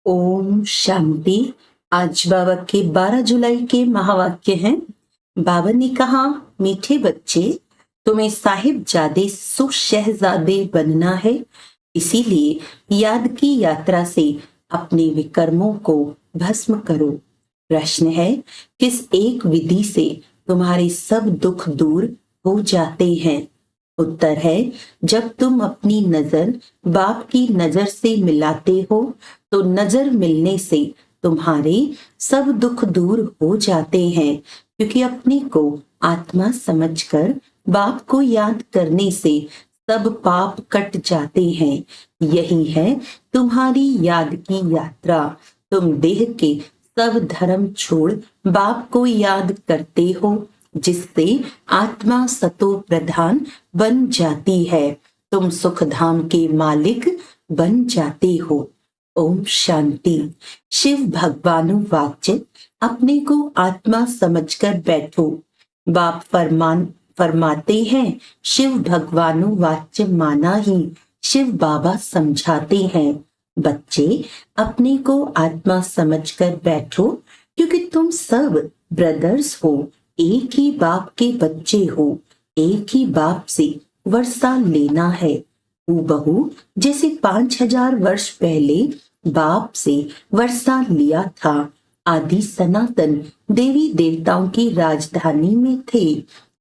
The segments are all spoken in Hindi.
ओम शांति। आज बाबा के 12 जुलाई के महावाक्य हैं। बाबा ने कहा, मीठे बच्चे, तुम्हें साहिबजादे सुशहजादे बनना है। इसीलिए याद की यात्रा से अपने विकर्मों को भस्म करो। प्रश्न है, किस एक विधि से तुम्हारे सब दुख दूर हो जाते हैं? उत्तर है, जब तुम अपनी नजर बाप की नजर से मिलाते हो तो नजर मिलने से तुम्हारे सब दुख दूर हो जाते हैं, क्योंकि अपने को आत्मा समझकर बाप को याद करने से सब पाप कट जाते हैं। यही है तुम्हारी याद की यात्रा। तुम देह के सब धर्म छोड़ बाप को याद करते हो, जिससे आत्मा सतो प्रधान बन जाती है। तुम सुख धाम के मालिक बन जाते हो। ओम शांति। शिव भगवानु वाच्य, अपने को आत्मा समझकर बैठो। बाप फरमाते हैं, शिव भगवानु वाच्य माना ही शिव बाबा समझाते हैं। बच्चे, अपने को आत्मा समझकर बैठो, क्योंकि तुम सब ब्रदर्स हो, एक ही बाप के बच्चे हो। एक ही बाप से वर्षा लेना है। हूबहू जैसे 5000 वर्ष पहले बाप से वर्षा लिया था। आदि सनातन देवी देवताओं की राजधानी में थे।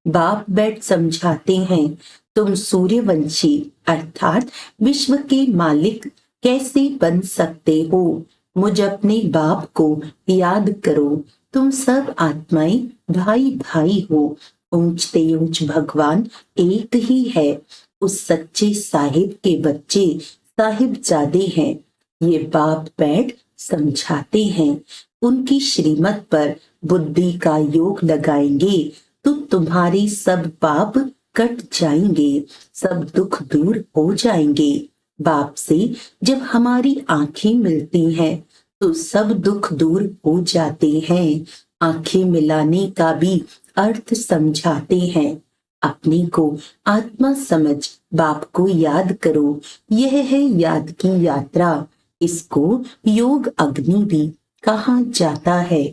बाप बैठ समझाते हैं, तुम सूर्यवंशी अर्थात विश्व के मालिक कैसे बन सकते हो? मुझ अपने बाप को याद करो। तुम सब आत्माएं भाई भाई हो। ऊंचते ऊंच भगवान एक ही है। उस सच्चे साहिब के बच्चे साहिबजादे हैं। ये बाप बैठ समझाते हैं। उनकी श्रीमत पर बुद्धि का योग लगाएंगे तो तुम्हारे सब पाप कट जाएंगे, सब दुख दूर हो जाएंगे। बाप से जब हमारी आंखें मिलती हैं तो सब दुख दूर हो जाते हैं। आंखें मिलाने का भी अर्थ समझाते हैं। अपने को आत्मा समझ बाप को याद करो। यह है याद की यात्रा। इसको योग अग्नि भी कहा जाता है।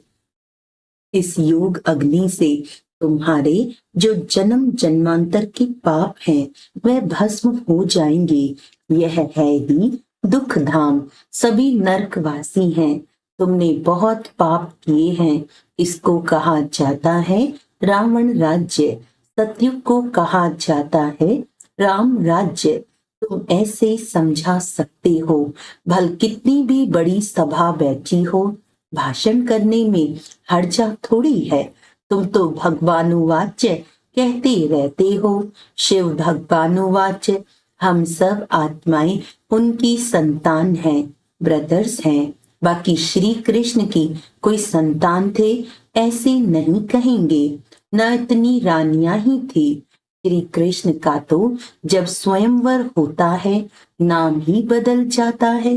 इस योग अग्नि से तुम्हारे जो जन्म जन्मांतर के पाप हैं वह भस्म हो जाएंगे। यह है ही दुख धाम। सभी नरकवासी हैं। तुमने बहुत पाप किए हैं। इसको कहा जाता है रावण राज्य। सतयुग को कहा जाता है राम राज्य। तुम ऐसे समझा सकते हो। भल कितनी भी बड़ी सभा बैठी हो, भाषण करने में हर्जा थोड़ी है। तुम तो भगवानुवाच्य कहते रहते हो। शिव भगवानुवाच्य, हम सब आत्माएं उनकी संतान हैं, ब्रदर्स हैं। बाकी श्री कृष्ण की कोई संतान थे ऐसे नहीं कहेंगे। न इतनी रानियां ही थी। श्री कृष्ण का तो जब स्वयंवर होता है नाम ही बदल जाता है।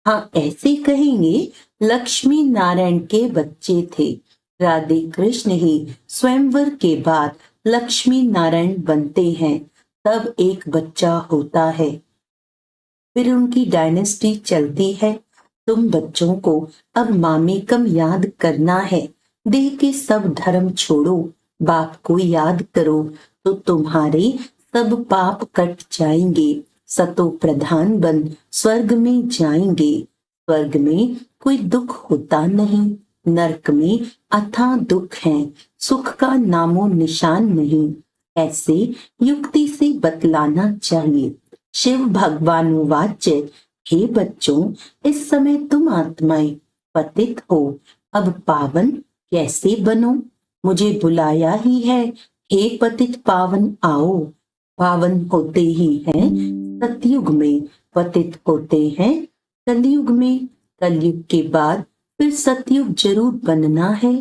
हाँ, ऐसे कहेंगे लक्ष्मी नारायण के बच्चे थे। राधे कृष्ण ही स्वयंवर के बाद लक्ष्मी नारायण बनते हैं। तब एक बच्चा होता है, फिर उनकी डायनेस्टी चलती है। तुम बच्चों को अब मामेकम याद करना है। देह के सब धर्म छोड़ो, बाप को याद करो तो तुम्हारे सब पाप कट जाएंगे। सतो प्रधान बन स्वर्ग में जाएंगे। स्वर्ग में कोई दुख होता नहीं। नरक में अथाह दुख है। सुख का नामो निशान नहीं। ऐसे युक्ति से बतलाना चाहिए। शिव भगवानुवाच्य, हे बच्चों, इस समय तुम आत्माएं पतित हो। अब पावन कैसे बनो? मुझे बुलाया ही है, हे पतित पावन आओ। पावन होते ही हैं सतयुग में, पतित होते हैं कलयुग में। कलयुग के बाद फिर सतयुग जरूर बनना है।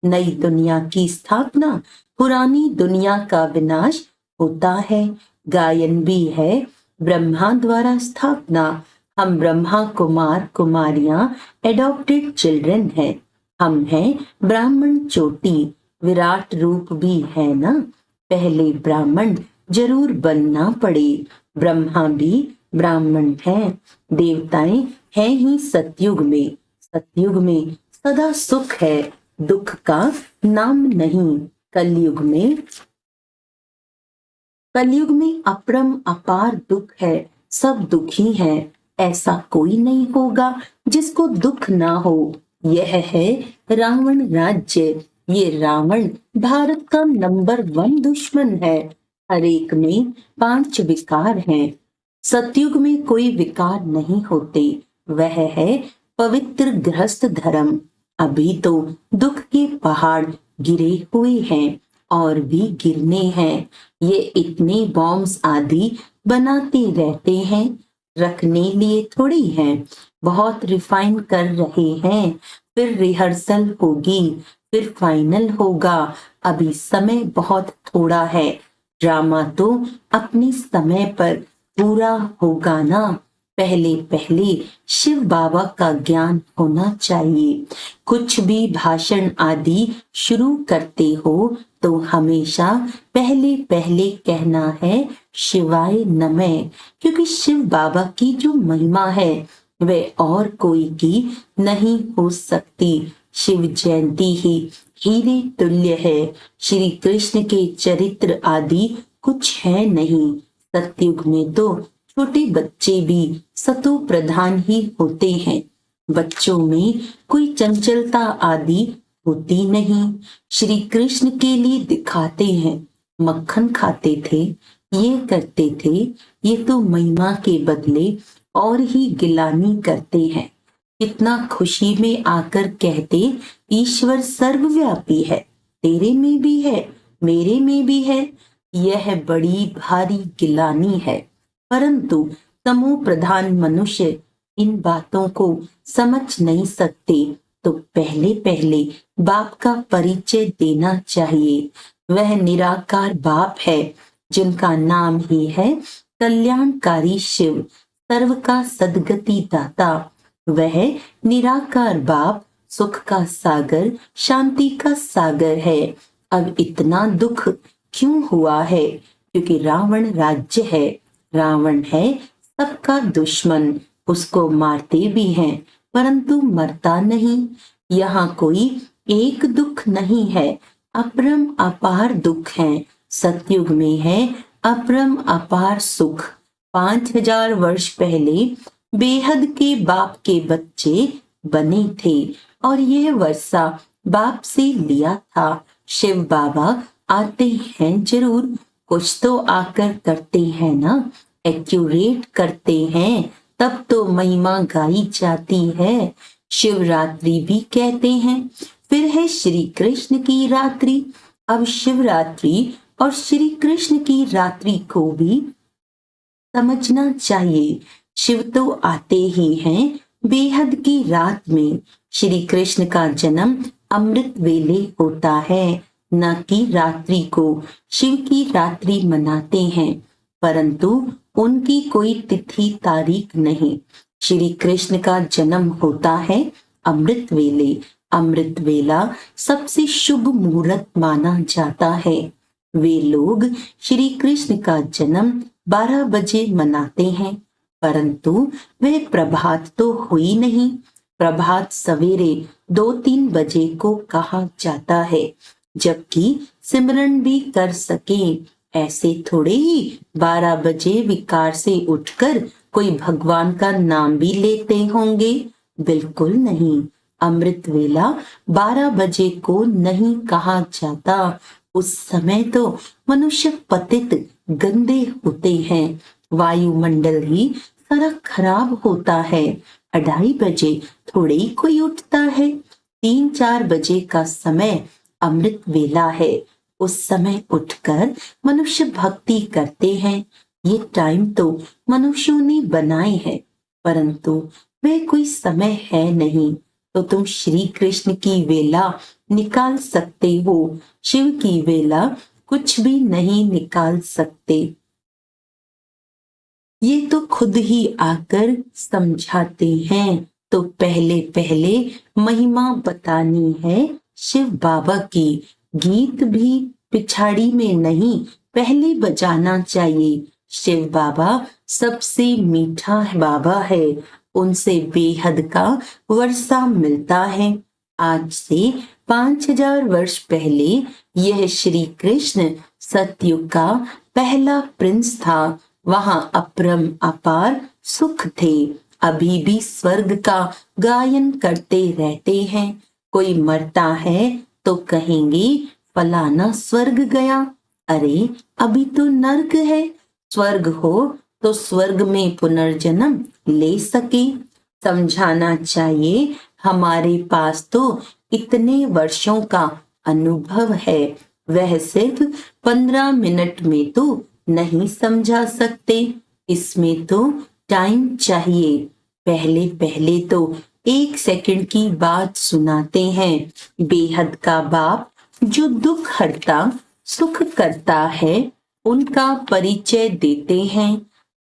नई दुनिया की स्थापना, पुरानी दुनिया का विनाश होता है। गायन भी है ब्रह्मा द्वारा स्थापना। हम ब्रह्मा कुमार कुमारियां एडॉप्टेड चिल्ड्रन हैं। हम हैं ब्राह्मण चोटी। विराट रूप भी है ना। पहले ब्राह्मण जरूर बनना पड़े। ब्रह्मा भी ब्राह्मण है। देवताएं हैं ही सतयुग में। सतयुग में सदा सुख है, दुख का नाम नहीं। कलयुग में अपरम अपार दुख है, सब दुखी हैं। ऐसा कोई नहीं होगा जिसको दुख ना हो। यह है रावण राज्य। ये रावण भारत का नंबर 1 दुश्मन है। हर एक में 5 विकार हैं। सतयुग में कोई विकार नहीं होते। वह है पवित्र गृहस्थ धर्म। अभी तो दुख के पहाड़ गिरे हुए हैं और भी गिरने हैं। ये इतने बॉम्ब्स आदि बनाते रहते हैं, रखने लिए थोड़ी हैं। बहुत रिफाइन कर रहे हैं, फिर रिहर्सल होगी, फिर फाइनल होगा। अभी समय बहुत थोड़ा है। ड्रामा तो अपने समय पर पूरा होगा ना। पहले पहले शिव बाबा का ज्ञान होना चाहिए। कुछ भी भाषण आदि शुरू करते हो तो हमेशा पहले पहले कहना है शिवाय नमः, क्योंकि शिव बाबा की जो महिमा है वह और कोई की नहीं हो सकती। शिव जयंती ही हीरे तुल्य है। श्री कृष्ण के चरित्र आदि कुछ है नहीं। सतयुग में तो छोटे बच्चे भी सतो प्रधान ही होते हैं। बच्चों में कोई चंचलता आदि होती नहीं। श्री कृष्ण के लिए दिखाते हैं, मक्खन खाते थे, ये करते थे। ये तो महिमा के बदले और ही गिलानी करते हैं। कितना खुशी में आकर कहते ईश्वर सर्वव्यापी है, तेरे में भी है, मेरे में भी है। यह बड़ी भारी गिलानी है। परंतु तमो प्रधान मनुष्य इन बातों को समझ नहीं सकते। तो पहले पहले बाप का परिचय देना चाहिए। वह निराकार बाप है जिनका नाम ही है कल्याणकारी शिव, सर्व का सद्गति दाता। वह निराकार बाप सुख का सागर, शांति का सागर है। अब इतना दुख क्यों हुआ है? क्योंकि रावण राज्य है। रावण है सबका दुश्मन। उसको मारते भी हैं परंतु मरता नहीं। यहाँ कोई एक दुख नहीं है, अपरम अपार दुख है। सतयुग में है अपरम अपार सुख। 5000 वर्ष पहले बेहद के बाप के बच्चे बने थे और यह वर्षा बाप से लिया था। शिव बाबा आते हैं जरूर, कुछ तो आकर करते हैं ना, एक्यूरेट करते हैं, तब तो महिमा गाई जाती है। शिवरात्रि भी कहते हैं। फिर है श्री कृष्ण की रात्रि। अब शिवरात्रि और श्री कृष्ण की रात्रि को भी समझना चाहिए। शिव तो आते ही हैं बेहद की रात में। श्री कृष्ण का जन्म अमृत वेले होता है, न कि रात्रि को। शिव की रात्रि मनाते हैं परंतु उनकी कोई तिथि तारीख नहीं। श्री कृष्ण का जन्म होता है अमृत वेले। अमृत वेला सबसे शुभ मुहूर्त माना जाता है। वे लोग श्री कृष्ण का जन्म 12 बजे मनाते हैं परंतु वह प्रभात तो हुई नहीं। प्रभात सवेरे 2-3 बजे को कहा जाता है, जबकि सिमरन भी कर सके। ऐसे थोड़े ही 12 बजे विकार से उठकर कोई भगवान का नाम भी लेते होंगे। बिल्कुल नहीं। अमृत वेला 12 बजे को नहीं कहा जाता। उस समय तो मनुष्य पतित गंदे होते हैं। वायुमंडल ही सारा खराब होता है। 2:30 बजे थोड़े ही कोई उठता है। 3-4 बजे का समय अमृत वेला है। उस समय उठकर मनुष्य भक्ति करते हैं। ये टाइम तो मनुष्यों ने बनाए हैं परंतु वे कोई समय है नहीं। तो तुम श्री कृष्ण की वेला निकाल सकते हो, शिव की वेला कुछ भी नहीं निकाल सकते। ये तो खुद ही आकर समझाते हैं। तो पहले पहले महिमा बतानी है शिव बाबा की। गीत भी पिछाड़ी में नहीं, पहले बजाना चाहिए। शिव बाबा सबसे मीठा बाबा है। उनसे बेहद का वर्षा मिलता है। आज से 5000 वर्ष पहले यह श्री कृष्ण सतयुग का पहला प्रिंस था। वहां अपरम अपार सुख थे। अभी भी स्वर्ग का गायन करते रहते हैं। कोई मरता है तो कहेंगे फलाना स्वर्ग गया। अरे अभी तो नर्क है। स्वर्ग हो तो स्वर्ग में पुनर्जन्म ले सके। समझाना चाहिए हमारे पास तो इतने वर्षों का अनुभव है, वह सिर्फ 15 मिनट में तो नहीं समझा सकते। इसमें तो टाइम चाहिए। पहले पहले तो 1 सेकंड की बात सुनाते हैं। बेहद का बाप जो दुख हरता सुख करता है, उनका परिचय देते हैं।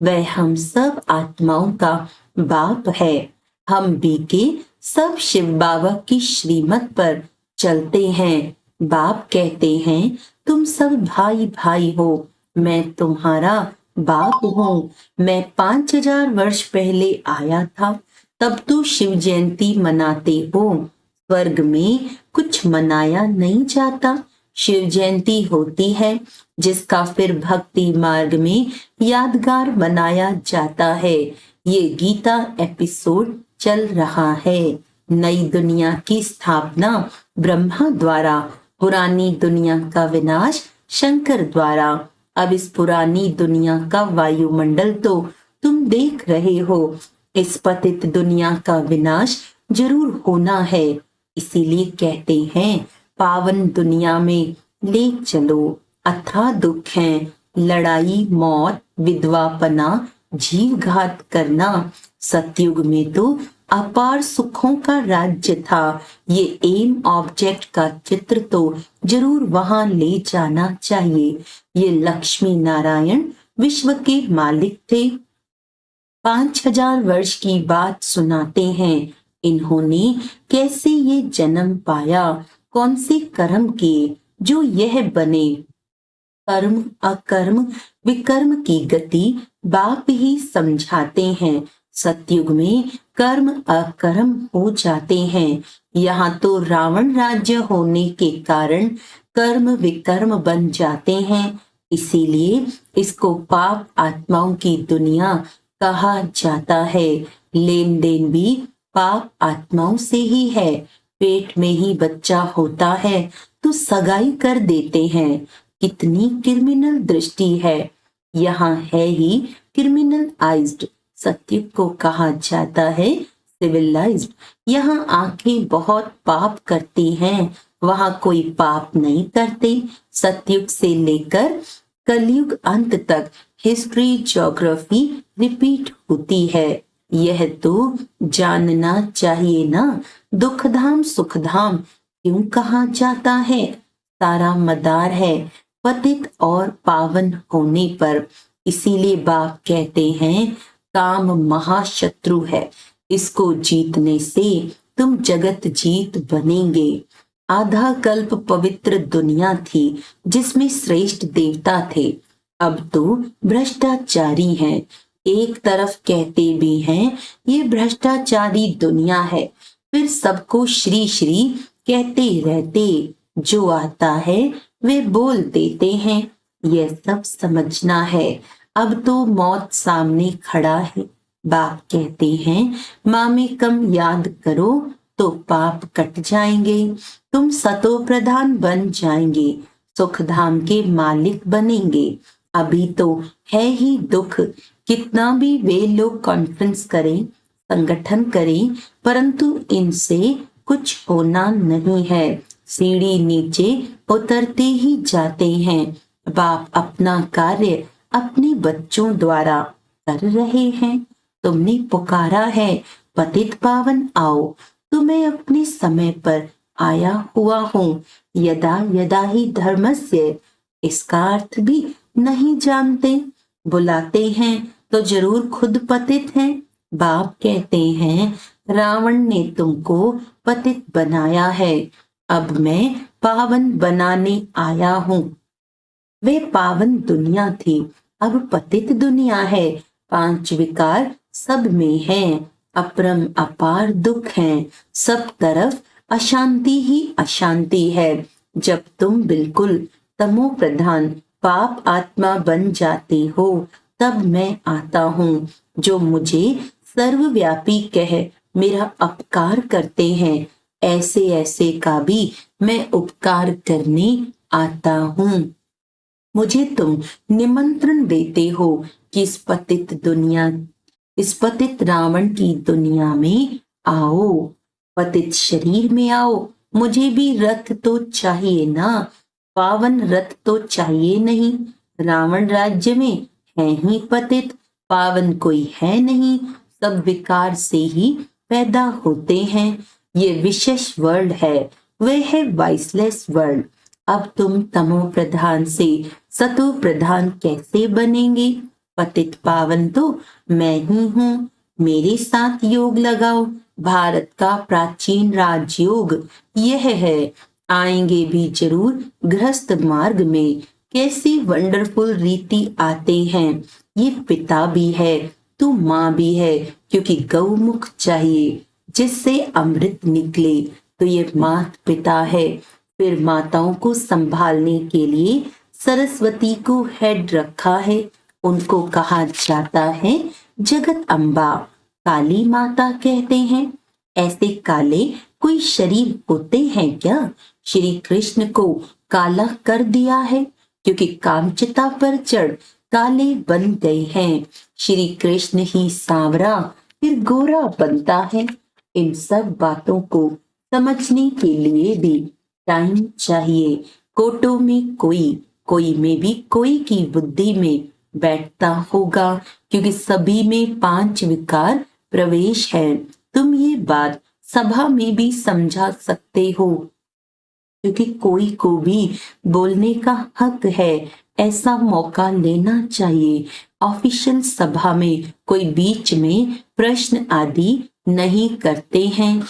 वह हम सब आत्माओं का बाप है। हम भी के सब शिव बाबा की श्रीमत पर चलते हैं। बाप कहते हैं तुम सब भाई भाई हो, मैं तुम्हारा बाप हूँ। मैं 5000 वर्ष पहले आया था, तब तो शिव जयंती मनाते हो। स्वर्ग में कुछ मनाया नहीं जाता। शिव जयंती होती है जिसका फिर भक्ति मार्ग में यादगार बनाया जाता है। ये गीता एपिसोड चल रहा है। नई दुनिया की स्थापना ब्रह्मा द्वारा, पुरानी दुनिया का विनाश शंकर द्वारा। अब इस पुरानी दुनिया का वायुमंडल तो तुम देख रहे हो। इस पतित दुनिया का विनाश जरूर होना है। इसीलिए कहते हैं पावन दुनिया में ले चलो। अथाह दुख है, लड़ाई मौत विधवापना जीव घात करना। सतयुग में तो अपार सुखों का राज्य था। ये एम ऑब्जेक्ट का चित्र तो जरूर वहां ले जाना चाहिए। ये लक्ष्मी नारायण विश्व के मालिक थे। 5000 वर्ष की बात सुनाते हैं। इन्होंने कैसे ये जन्म पाया, कौन से कर्म किए जो यह बने। कर्म अकर्म विकर्म की गति बाप ही समझाते हैं। सतयुग में कर्म अकर्म हो जाते हैं। यहाँ तो रावण राज्य होने के कारण कर्म विकर्म बन जाते हैं। इसीलिए इसको पाप आत्माओं की दुनिया कहा जाता है। लेन देन भी पाप आत्माओं से ही है। पेट में ही बच्चा होता है तो सगाई कर देते हैं। कितनी क्रिमिनल दृष्टि है। यहाँ है ही क्रिमिनलाइज्ड। सत्युग को कहा जाता है सिविलाइज्ड। यहाँ आंखें बहुत पाप करती हैं, वहां कोई पाप नहीं करते। सतयुग से लेकर कलयुग अंत तक हिस्ट्री ज्योग्राफी रिपीट होती है। यह तो जानना चाहिए ना, दुखधाम सुखधाम क्यों कहा जाता है। सारा मदार है पतित और पावन होने पर। इसीलिए बाप कहते हैं काम महाशत्रु है, इसको जीतने से तुम जगत जीत बनेंगे। आधा कल्प पवित्र दुनिया थी जिसमें श्रेष्ठ देवता थे। अब तो भ्रष्टाचारी हैं। एक तरफ कहते भी हैं ये भ्रष्टाचारी दुनिया है, फिर सबको श्री श्री कहते रहते। जो आता है वे बोल देते हैं। यह सब समझना है। अब तो मौत सामने खड़ा है। बाप कहते हैं माँ में कम याद करो तो पाप कट जाएंगे। तुम सतो प्रधान बन जाएंगे, सुख धाम के मालिक बनेंगे। अभी तो है ही दुख। कितना भी वे लोग कॉन्फ्रेंस करें, संगठन करें, परंतु इनसे कुछ होना नहीं है। सीढ़ी नीचे उतरते ही जाते हैं। बाप अपना कार्य अपने बच्चों द्वारा कर रहे हैं। तुमने पुकारा है पतित पावन आओ, तो मैं अपने समय पर आया हुआ हूँ। यदा यदा ही धर्मस्य, इसका अर्थ भी नहीं जानते। बुलाते हैं तो जरूर खुद पतित हैं। बाप कहते हैं रावण ने तुमको पतित बनाया है, अब मैं पावन बनाने आया हूँ। वे पावन दुनिया थी, अब पतित दुनिया है। 5 विकार सब में हैं। अपरम अपार दुख हैं, सब तरफ अशांति ही अशांति है। जब तुम बिल्कुल तमो प्रधान पाप आत्मा बन जाते हो, तब मैं आता हूँ। जो मुझे सर्वव्यापी कह मेरा अपकार करते हैं, ऐसे ऐसे का भी मैं उपकार करने आता हूँ। मुझे तुम निमंत्रण देते हो कि इस पतित रावण की दुनिया में आओ, पतित शरीर में आओ। मुझे भी रथ तो चाहिए ना, पावन रथ तो चाहिए नहीं। रावण राज्य में है ही पतित, पावन कोई है नहीं। सब विकार से ही पैदा होते हैं। ये विशेष वर्ल्ड है, वह है वाइसलेस वर्ल्ड। अब तुम तमो प्रधान से सतो प्रधान कैसे बनेंगे? पतित पावन तो मैं ही हूँ। मेरे साथ योग लगाओ। भारत का प्राचीन राजयोग यह है। आएंगे भी जरूर गृहस्थ मार्ग में। कैसी वंडरफुल रीति आते हैं। ये पिता भी है तो माँ भी है, क्योंकि गौमुख चाहिए जिससे अमृत निकले, तो ये मात पिता है। फिर माताओं को संभालने के लिए सरस्वती को हेड रखा है। उनको कहा जाता है जगत अम्बा, काली माता कहते हैं। ऐसे काले कोई शरीर होते हैं क्या? श्री कृष्ण को काला कर दिया है, क्योंकि कामचिता पर चढ़ काले बन गए हैं। श्री कृष्ण ही सांवरा फिर गोरा बनता है। इन सब बातों को समझने के लिए भी टाइम चाहिए। कोटों में कोई में भी कोई की बुद्धि में बैठता होगा, क्योंकि सभी में 5 विकार प्रवेश है। तुम ये बात सभा में भी समझा सकते हो, क्योंकि कोई को भी बोलने का हक है। ऐसा मौका लेना चाहिए। ऑफिशियल सभा में कोई बीच में प्रश्न आदि नहीं करते हैं।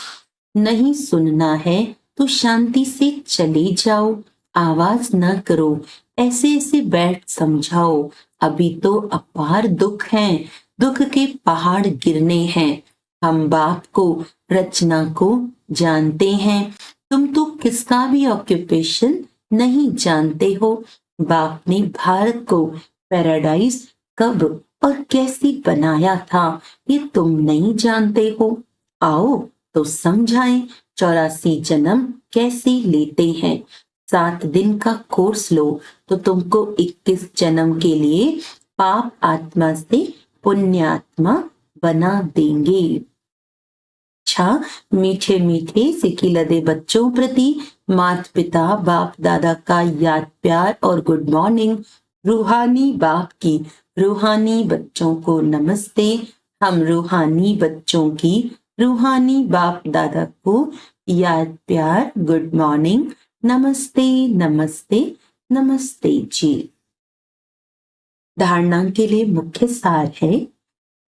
नहीं सुनना है तो शांति से चले जाओ, आवाज न करो। ऐसे ऐसे बैठ समझाओ। अभी तो अपार दुख हैं, दुख के पहाड़ गिरने हैं। हम बाप को, रचना को जानते हैं। तुम तो किसका भी ऑक्यूपेशन नहीं जानते हो। बाप ने भारत को पैराडाइज कब और कैसे बनाया था, ये तुम नहीं जानते हो। आओ तो समझाएं 84 जन्म कैसे लेते हैं। 7 दिन का कोर्स लो तो तुमको 21 जन्म के लिए पाप आत्मा से पुण्य आत्मा बना देंगे। अच्छा, मीठे मीठे सिकी लदे बच्चों प्रति माता पिता बाप दादा का याद प्यार और गुड मॉर्निंग। रूहानी बाप की रूहानी बच्चों को नमस्ते। हम रूहानी बच्चों की रूहानी बाप दादा को याद प्यार गुड मॉर्निंग, नमस्ते नमस्ते नमस्ते जी। धारणा के लिए मुख्य सार है,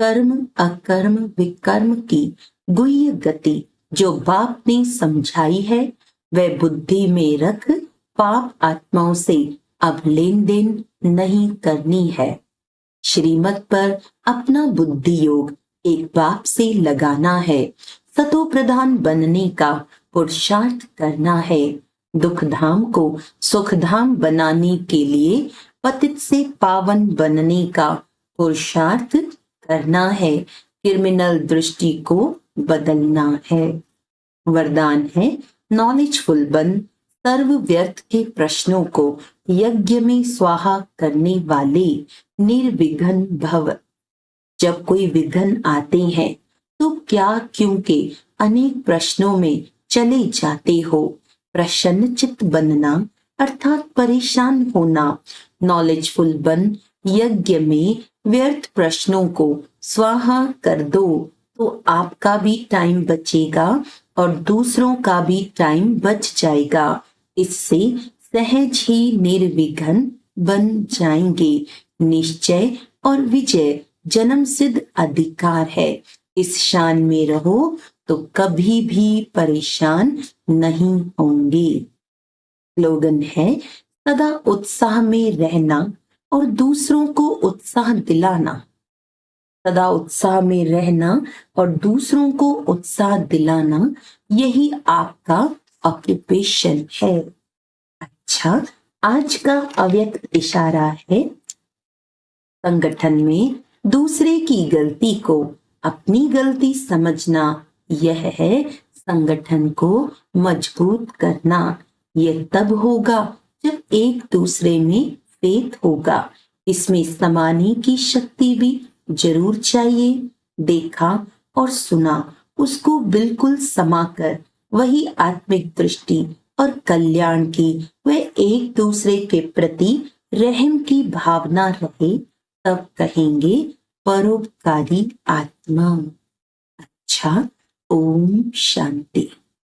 कर्म अकर्म विकर्म की गुह्य गति जो बाप ने समझाई है, वह बुद्धि में रख पाप आत्माओं से अब लेन देन नहीं करनी है। श्रीमत पर अपना बुद्धि योग एक बाप से लगाना है। सतो प्रधान बनने का पुरुषार्थ करना है। दुख धाम को सुख धाम बनाने के लिए पतित से पावन बनने का पुरुषार्थ करना है। क्रिमिनल दृष्टि को बदलना है। वरदान है, नॉलेजफुल बन, सर्व व्यर्थ के प्रश्नों को यज्ञ में स्वाहा करने वाले निर्विघ्न भव। जब कोई विघ्न आते हैं तो क्या क्यों के अनेक प्रश्नों में चले जाते हो। प्रसन्न चित्त बनना अर्थात परेशान होना। नॉलेजफुल बन, यज्ञ में व्यर्थ प्रश्नों को स्वाहा कर दो, तो आपका भी टाइम बचेगा और दूसरों का भी टाइम बच जाएगा। इससे सहज ही निर्विघ्न बन जाएंगे। निश्चय और विजय जन्म सिद्ध अधिकार है। इस शान में रहो तो कभी भी परेशान नहीं होंगे। स्लोगन है, सदा उत्साह में रहना और दूसरों को उत्साह दिलाना। सदा उत्साह में रहना और दूसरों को उत्साह दिलाना, यही आपका ऑक्यूपेशन है। अच्छा, आज का अव्यक्त इशारा है, संगठन में दूसरे की गलती को अपनी गलती समझना, यह है संगठन को मजबूत करना। यह तब होगा जब एक दूसरे में फेथ होगा। इसमें समाने की शक्ति भी जरूर चाहिए। देखा और सुना, उसको बिल्कुल समाकर वही आत्मिक दृष्टि और कल्याण की, वह एक दूसरे के प्रति रहम की भावना रहे, तब कहेंगे परोपकारी आत्मा। अच्छा, ओम शांति।